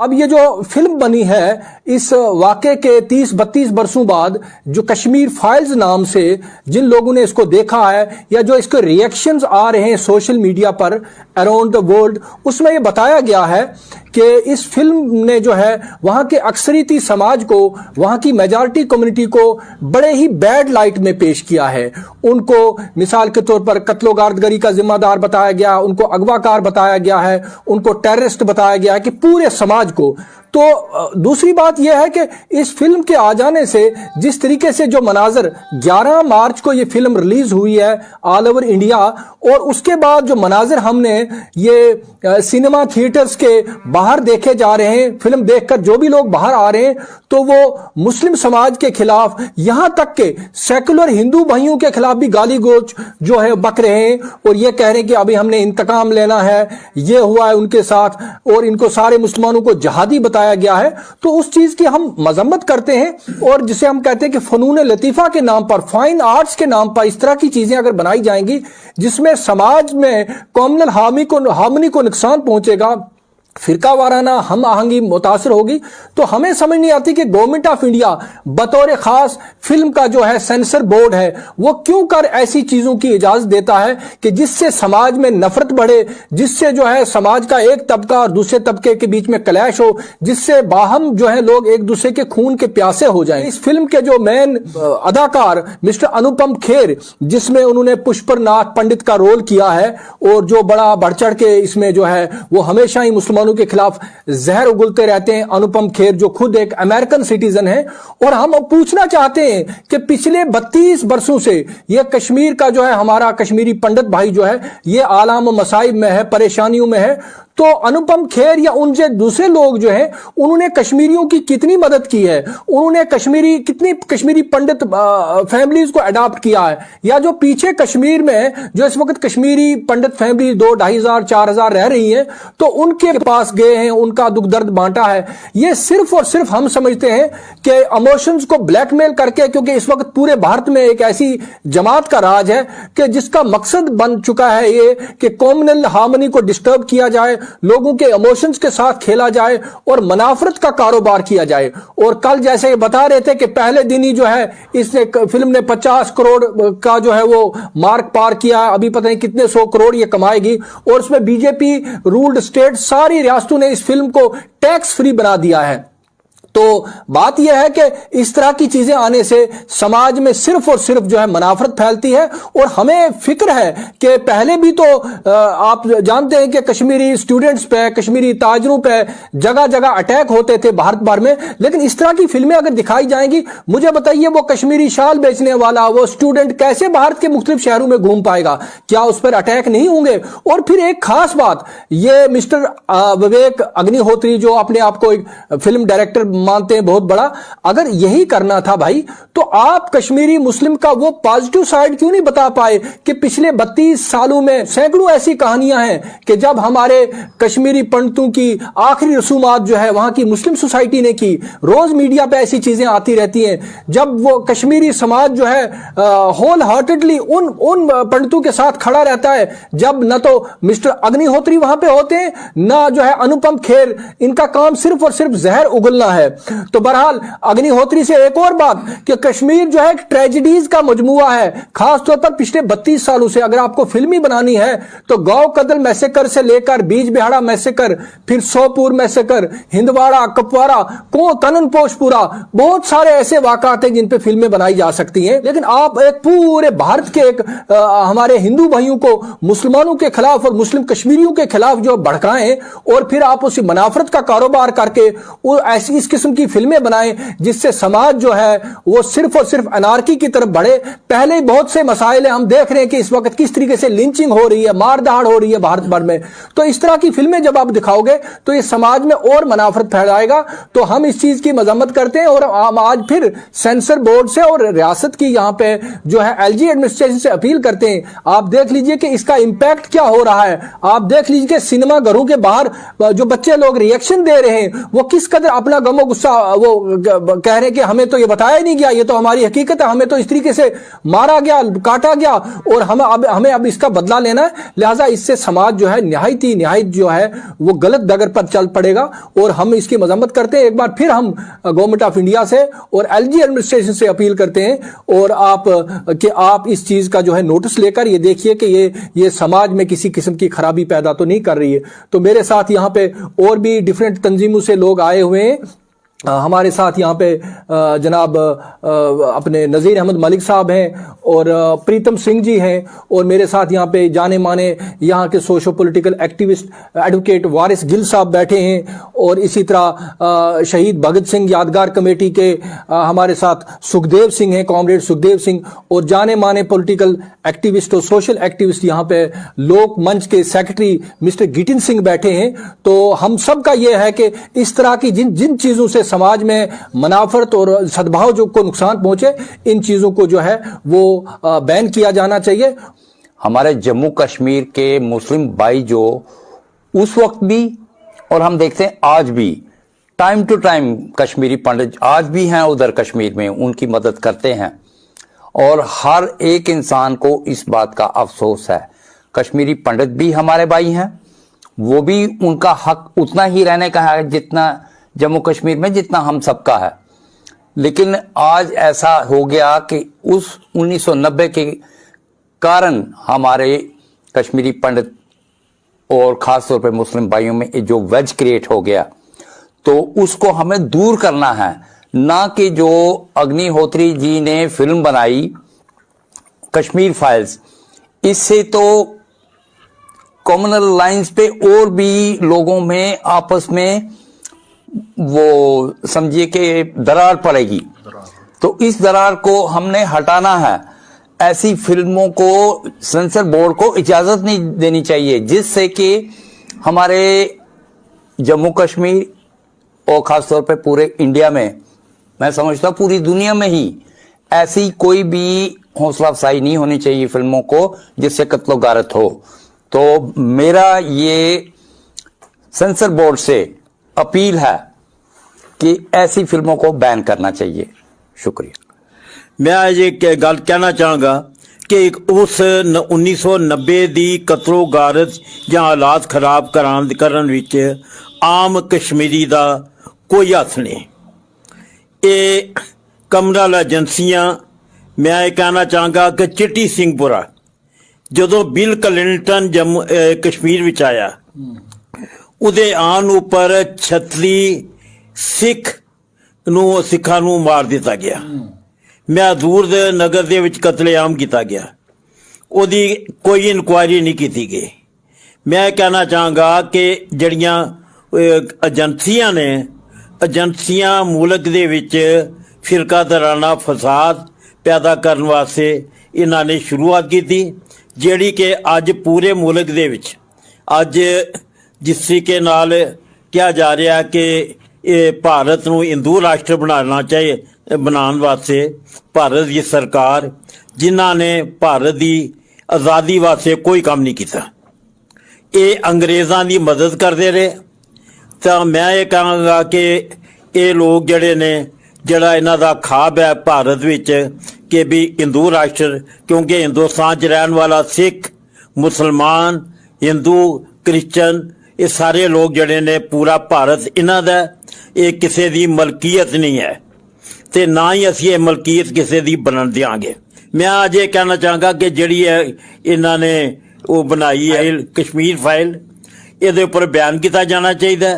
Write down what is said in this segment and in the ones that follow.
अब ये जो फिल्म बनी है इस वाकये के 30-32 बरसों बाद, जो कश्मीर फाइल्स नाम से जिन लोगों ने इसको देखा है या जो इसके रिएक्शंस आ रहे हैं सोशल मीडिया पर अराउंड द वर्ल्ड, उसमें ये बताया गया है कि इस फिल्म ने जो है वहां के अक्सरियती समाज को, वहां की मेजॉरिटी कम्युनिटी को बड़े ही बैड लाइट में पेश किया है। उनको मिसाल के तौर पर कत्लो-गारदगरी का जिम्मेदार बताया गया, उनको अगवाकार बताया गया है, उनको टेररिस्ट बताया गया है कि पूरे समाज को। तो दूसरी बात यह है कि इस फिल्म के आ जाने से जिस तरीके से जो मनाजर 11 मार्च को ये फिल्म रिलीज हुई है ऑल ओवर इंडिया, और उसके बाद जो मनाजर हमने ये सिनेमा थिएटर्स के बाहर देखे जा रहे हैं, फिल्म देखकर जो भी लोग बाहर आ रहे हैं तो वो मुस्लिम समाज के खिलाफ, यहां तक के सेकुलर हिंदू भाइयों के खिलाफ भी गाली गलौज जो है बक रहे हैं और ये कह रहे हैं कि अभी हमने इंतकाम लेना है, ये हुआ है उनके साथ, और इनको सारे मुसलमानों को जहादी बताया गया है। तो उस चीज की हम मजम्मत करते हैं, और जिसे हम कहते हैं कि फनून लतीफा के नाम पर, फाइन आर्ट्स के नाम पर इस तरह की चीजें अगर बनाई जाएंगी जिसमें समाज में कॉम्युनल हार्मनी को नुकसान पहुंचेगा, फिरका वाराना हम आहंगी मुतासर होगी, तो हमें समझ नहीं आती कि गवर्नमेंट ऑफ इंडिया बतौर खास फिल्म का जो है सेंसर बोर्ड है वो क्यों कर ऐसी चीजों की इजाजत देता है कि जिससे समाज में नफरत बढ़े, जिससे जो है समाज का एक तबका और दूसरे तबके के बीच में क्लैश हो, जिससे बाहम जो है लोग एक दूसरे के खून के प्यासे हो जाएं। इस फिल्म के जो मेन अदाकार मिस्टर अनुपम खेर, जिसमें उन्होंने पुष्परनाथ पंडित का रोल किया है, और जो बड़ा बढ़ चढ़ के इसमें जो है वो हमेशा ही मुसलमान के खिलाफ जहर उगलते रहते हैं, अनुपम खेर जो खुद एक अमेरिकन सिटीजन है। और हम पूछना चाहते हैं कि पिछले 32 वर्षों से ये कश्मीर का जो है हमारा कश्मीरी पंडित भाई जो है ये आलाम मसाइब में है, परेशानियों में है, तो अनुपम खेर या उनसे दूसरे लोग जो हैं उन्होंने कश्मीरियों की कितनी मदद की है, उन्होंने कितनी कश्मीरी पंडित फैमिलीज को अडॉप्ट किया है, या जो पीछे कश्मीर में जो इस वक्त कश्मीरी पंडित फैमिली 2-2,500-4,000 रह रही हैं, तो उनके पास गए हैं, उनका दुख दर्द बांटा है। ये सिर्फ और सिर्फ हम समझते हैं कि इमोशंस को ब्लैकमेल करके, क्योंकि इस वक्त पूरे भारत में एक ऐसी जमात का राज है कि जिसका मकसद बन चुका है ये कि कॉम्युनल हार्मनी को डिस्टर्ब किया जाए, लोगों के इमोशंस के साथ खेला जाए और मुनाफरत का कारोबार किया जाए। और कल जैसे बता रहे थे कि पहले दिन ही जो है इसने फिल्म ने 50 करोड़ का जो है वो मार्क पार किया, अभी पता नहीं कितने 100 करोड़ ये कमाएगी, और उसमें बीजेपी रूल्ड स्टेट सारी रियासतों ने इस फिल्म को टैक्स फ्री बना दिया है। तो बात यह है कि इस तरह की चीजें आने से समाज में सिर्फ और सिर्फ जो है मुनाफरत फैलती है। और हमें फिक्र है कि पहले भी तो आप जानते हैं कि कश्मीरी स्टूडेंट्स पे, कश्मीरी ताजरों पे जगह जगह अटैक होते थे भारत भर में, लेकिन इस तरह की फिल्में अगर दिखाई जाएंगी, मुझे बताइए वो कश्मीरी शाल बेचने वाला वो स्टूडेंट कैसे भारत के मुख्तलिफ शहरों में घूम पाएगा? क्या उस पर अटैक नहीं होंगे? और फिर एक खास बात, ये मिस्टर विवेक अग्निहोत्री जो अपने आप को एक फिल्म डायरेक्टर मानते हैं बहुत बड़ा, अगर यही करना था भाई तो आप कश्मीरी मुस्लिम का वो पॉजिटिव साइड क्यों नहीं बता पाए कि पिछले 32 सालों में सैकड़ों ऐसी कहानियां हैं कि जब हमारे कश्मीरी पंडितों की आखिरी रसूमात जो है वहां की मुस्लिम सोसाइटी ने की, रोज मीडिया पे ऐसी चीजें आती रहती हैं, जब वो कश्मीरी समाज जो है होल हार्टेडली उन पंडितों के साथ खड़ा रहता है, जब न तो मिस्टर अग्निहोत्री वहां पे होते हैं ना जो है अनुपम खेर, इनका काम सिर्फ और सिर्फ जहर उगलना है। तो बहरहाल अग्निहोत्री से एक और बात कि कश्मीर जो है ट्रेजेडीज का मजमुआ है, खासतौर पर पिछले 32 सालों से। अगर आपको फिल्मी बनानी है तो गांव कदल मैसेकर से लेकर बीज बिहाड़ा मैसेकर, फिर सोपुर मैसेकर, हिंदवाड़ा, कपवारा, तननपोशपुरा, बहुत सारे ऐसे वाकयात हैं जिन पे फिल्में बनाई जा सकती हैं। लेकिन आप एक पूरे भारत के एक हमारे हिंदू भाइयों को मुसलमानों के खिलाफ और मुस्लिम कश्मीरियों के खिलाफ जो भड़काएं, और फिर आप उसी मुनाफरत का कारोबार करके वो ऐसी इस किस्म की फिल्में बनाएं जिससे समाज जो है वो सिर्फ और सिर्फ अनार्की की तरफ बढ़े। पहले ही बहुत से मसाइल हम देख रहे हैं कि इस वक्त किस तरीके से लिंचिंग हो रही है, मारधाड़ हो रही है भारत भर में। तो इस तरह की फिल्में जब आप दिखाओगे तो ये समाज में और मुनाफरत फैलाएगा। तो हम इस चीज की मजम्मत करते हैं, और हम आज फिर सेंसर बोर्ड से और रियासत की यहाँ पे जो है एलजी एडमिनिस्ट्रेशन से अपील करते हैं, आप देख लीजिए कि इसका इंपैक्ट क्या हो रहा है। आप देख लीजिए कि सिनेमा घरों के बाहर जो बच्चे लोग रिएक्शन दे रहे हैं वो किस कदर अपना गमो गुस्सा, वो कह रहे हैं कि हमें तो ये बताया ही नहीं गया, ये तो हमारी हकीकत है, हमें तो इस तरीके से मारा गया, काटा गया और हमें अब इसका बदला लेना है। लिहाजा इससे समाज जो है निहायत जो है वो गलत डगर पर चल पड़ेगा और हम इसकी मजम्मत करते हैं। एक बार फिर हम गवर्नमेंट ऑफ इंडिया से और एलजी एडमिनिस्ट्रेशन से अपील करते हैं और आप इस चीज का जो है नोटिस लेकर ये देखिए कि ये समाज में किसी किस्म की खराबी पैदा तो नहीं कर रही है। तो मेरे साथ यहाँ पे और भी डिफरेंट तंजीमों से लोग आए हुए हैं। हमारे साथ यहाँ पे जनाब अपने नज़ीर अहमद मलिक साहब हैं और प्रीतम सिंह जी हैं और मेरे साथ यहाँ पे जाने माने यहाँ के सोशो पॉलिटिकल एक्टिविस्ट एडवोकेट वारिस गिल साहब बैठे हैं और इसी तरह शहीद भगत सिंह यादगार कमेटी के हमारे साथ सुखदेव सिंह हैं, कॉमरेड सुखदेव सिंह, और जाने माने पॉलिटिकल एक्टिविस्ट और सोशल एक्टिविस्ट यहाँ पे लोक मंच के सेक्रेटरी मिस्टर गिटिन सिंह बैठे हैं। तो हम सब का ये है कि इस तरह की जिन चीज़ों से समाज में मनाफरत और सद्भाव जो को नुकसान पहुंचे, इन चीजों को जो है वो बैन किया जाना चाहिए। हमारे जम्मू कश्मीर के मुस्लिम भाई जो उस वक्त भी और हम देखते हैं आज भी टाइम टू टाइम कश्मीरी पंडित आज भी हैं उधर कश्मीर में, उनकी मदद करते हैं और हर एक इंसान को इस बात का अफसोस है। कश्मीरी पंडित भी हमारे भाई हैं, वो भी उनका हक उतना ही रहने का है जितना जम्मू कश्मीर में जितना हम सबका है। लेकिन आज ऐसा हो गया कि उस 1990 के कारण हमारे कश्मीरी पंडित और खासतौर पे मुस्लिम भाइयों में जो वेज क्रिएट हो गया, तो उसको हमें दूर करना है। ना कि जो अग्निहोत्री जी ने फिल्म बनाई कश्मीर फाइल्स, इससे तो कम्युनल लाइंस पे और भी लोगों में आपस में वो समझिए कि दरार पड़ेगी। तो इस दरार को हमने हटाना है। ऐसी फिल्मों को सेंसर बोर्ड को इजाजत नहीं देनी चाहिए जिससे कि हमारे जम्मू कश्मीर और खासतौर पे पूरे इंडिया में, मैं समझता हूँ पूरी दुनिया में ही ऐसी कोई भी हौसला अफजाई नहीं होनी चाहिए फिल्मों को जिससे कत्लो गारत हो। तो मेरा ये सेंसर बोर्ड से अपील है कि ऐसी फिल्मों को बैन करना चाहिए। शुक्रिया। मैं आज एक गल कहना चाहूँगा कि उस 1990 दी कतलो गारत या हालात खराब करन विच आम कश्मीरी दा कोई हथ नहीं। ये कमनल एजेंसियां, मैं ये कहना चाहूँगा कि चिट्टी सिंहपुरा जदों बिल क्लिंटन जम्मू कश्मीर विच आया, उहदे आन उपर 36 सिखां नूं मार दिता गया। महदूर नगर दे विच कतलेआम किया गया, उहदी कोई इनक्वायरी नहीं की गई। मैं कहना चाहूँगा कि जड़ियाँ एजेंसियां ने, एजेंसियां मुल्क दे विच फिरका दराना फसाद पैदा करने वास्ते इन्हां ने शुरुआत की थी, जिहड़ी कि अज पूरे मुल्क दे विच अज जिस तरीके नाल कहा जा रहा है कि भारत नूं हिंदू राष्ट्र बनाना चाहिए, बनाने वास्ते भारत की सरकार जिन्हां ने भारत की आज़ादी वास्ते कोई काम नहीं किया, ये अंग्रेज़ां की मदद करते रहे। तो मैं ये कहूँगा कि ये लोग जड़े ने जड़ा इन्हां दा ख्वाब है भारत विच कि भी हिंदू राष्ट्र, क्योंकि हिंदुस्तान च रहने वाला सिख, मुसलमान, हिंदू, क्रिश्चन, ये सारे लोग जड़े ने पूरा भारत इन्हां दा, ये किसी दी मलकीयत नहीं है ते ना ही असीं ये मलकीयत किसी दी बनन देंगे। मैं आज ये कहना चाहूँगा कि जिहड़ी है इन्हां ने वो बनाई है कश्मीर फाइल, इहदे उपर बयान किया जाना चाहिए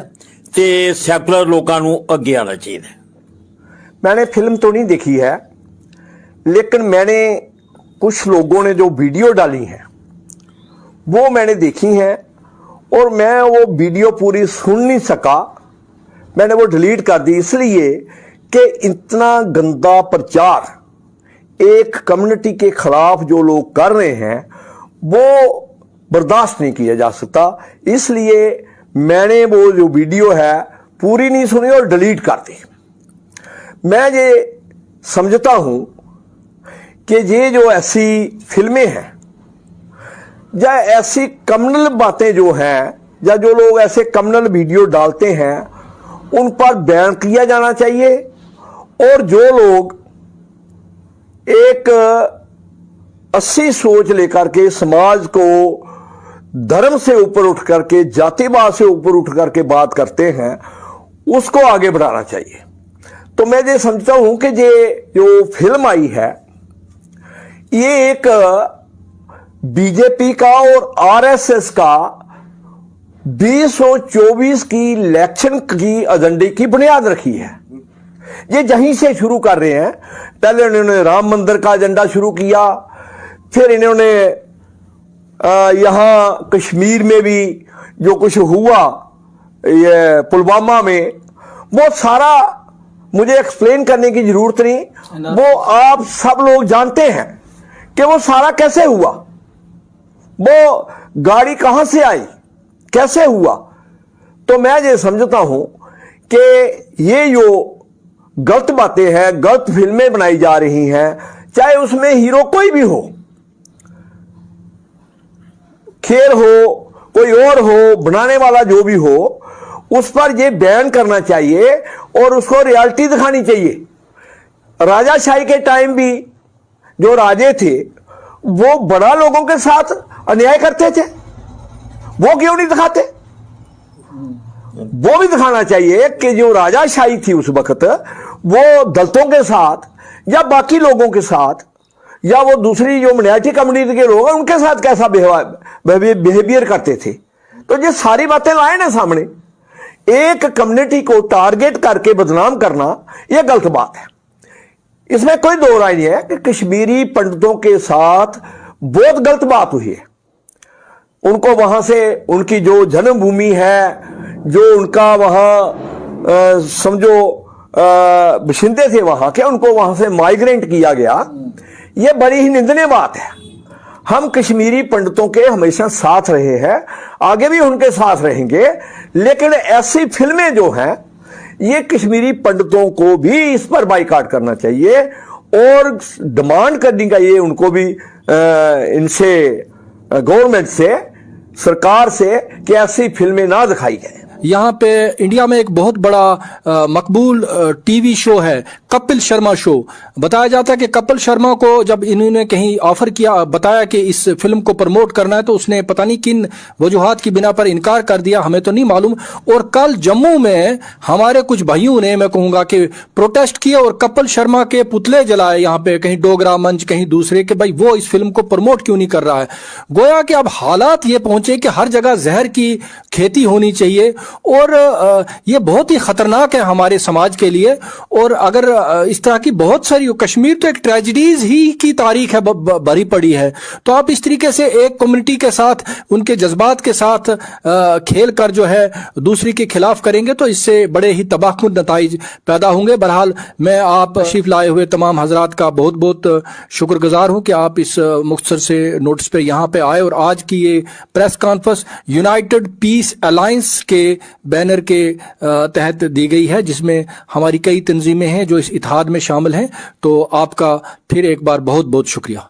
ते सैकुलर लोगों नूं अगे आना चाहिए। मैंने फिल्म तो नहीं देखी है, लेकिन मैंने कुछ लोगों ने जो वीडियो डाली हैं वो मैंने देखी हैं और मैं वो वीडियो पूरी सुन नहीं सका, मैंने वो डिलीट कर दी, इसलिए कि इतना गंदा प्रचार एक कम्युनिटी के खिलाफ जो लोग कर रहे हैं वो बर्दाश्त नहीं किया जा सकता। इसलिए मैंने वो जो वीडियो है पूरी नहीं सुनी और डिलीट कर दी। मैं ये समझता हूं कि ये जो ऐसी फिल्में हैं या ऐसी कम्युनल बातें जो हैं या जो लोग ऐसे कम्युनल वीडियो डालते हैं, उन पर बैन किया जाना चाहिए। और जो लोग एक अस्सी सोच लेकर के समाज को धर्म से ऊपर उठ करके, जातिवाद से ऊपर उठ करके बात करते हैं, उसको आगे बढ़ाना चाहिए। तो मैं ये समझता हूं कि ये जो फिल्म आई है ये एक बीजेपी का और आरएसएस का 2024 की इलेक्शन की एजेंडे की बुनियाद रखी है। ये यहीं से शुरू कर रहे हैं। पहले इन्होंने राम मंदिर का एजेंडा शुरू किया, फिर इन्होंने यहां कश्मीर में भी जो कुछ हुआ, ये पुलवामा में, वो सारा मुझे एक्सप्लेन करने की जरूरत नहीं, वो आप सब लोग जानते हैं कि वो सारा कैसे हुआ, वो गाड़ी कहां से आई, कैसे हुआ। तो मैं ये समझता हूं कि ये जो गलत बातें हैं, गलत फिल्में बनाई जा रही हैं, चाहे उसमें हीरो कोई भी हो, खेल हो, कोई और हो, बनाने वाला जो भी हो, उस पर ये बैन करना चाहिए और उसको रियलिटी दिखानी चाहिए। राजाशाही के टाइम भी जो राजे थे वो बड़ा लोगों के साथ अन्याय करते थे, वो क्यों नहीं दिखाते? वो भी दिखाना चाहिए कि जो राजाशाही थी उस वक्त, वो दलितों के साथ या बाकी लोगों के साथ या वो दूसरी जो माइनॉरिटी कम्युनिटी के लोग हैं उनके साथ कैसा बिहेवियर करते थे। तो ये सारी बातें लाए ना सामने। एक कम्युनिटी को टारगेट करके बदनाम करना यह गलत बात है, इसमें कोई दो राय नहीं है कि कश्मीरी पंडितों के साथ बहुत गलत बात हुई है। उनको वहां से उनकी जो जन्मभूमि है, जो उनका वहां समझो बशिंदे थे वहां के, उनको वहां से माइग्रेंट किया गया, यह बड़ी ही निंदनीय बात है। हम कश्मीरी पंडितों के हमेशा साथ रहे हैं, आगे भी उनके साथ रहेंगे, लेकिन ऐसी फिल्में जो हैं ये कश्मीरी पंडितों को भी इस पर बाइकाट करना चाहिए और डिमांड करनी चाहिए उनको भी इनसे, गवर्नमेंट से, सरकार से, कि ऐसी फिल्में ना दिखाई जाए। यहाँ पे इंडिया में एक बहुत बड़ा मकबूल टीवी शो है कपिल शर्मा शो। बताया जाता है कि कपिल शर्मा को जब इन्होंने कहीं ऑफर किया, बताया कि इस फिल्म को प्रमोट करना है, तो उसने पता नहीं किन वजूहात की बिना पर इनकार कर दिया, हमें तो नहीं मालूम। और कल जम्मू में हमारे कुछ भाइयों ने, मैं कहूंगा कि प्रोटेस्ट किया और कपिल शर्मा के पुतले जलाए यहाँ पे, कहीं डोगरा मंच, कहीं दूसरे, कि भाई वो इस फिल्म को प्रमोट क्यों नहीं कर रहा है। गोया कि अब हालात ये पहुंचे कि हर जगह जहर की खेती होनी चाहिए और ये बहुत ही खतरनाक है हमारे समाज के लिए। और अगर इस तरह की बहुत सारी, कश्मीर तो एक ट्रेजिडीज ही की तारीख है, भरी पड़ी है, तो आप इस तरीके से एक कम्युनिटी के साथ, उनके जज्बात के साथ खेल कर जो है दूसरी के खिलाफ करेंगे तो इससे बड़े ही तबाहकुन नताइज पैदा होंगे। बहरहाल मैं आप तशरीफ लाए हुए तमाम हजरात का बहुत बहुत शुक्रगुजार हूं कि आप इस मुख्तसर से नोटिस पे यहाँ पे आए और आज की ये press conference United Peace Alliance के बैनर के तहत दी गई है, जिसमें हमारी कई तंजीमें हैं जो इस इत्तेहाद में शामिल हैं। तो आपका फिर एक बार बहुत बहुत शुक्रिया।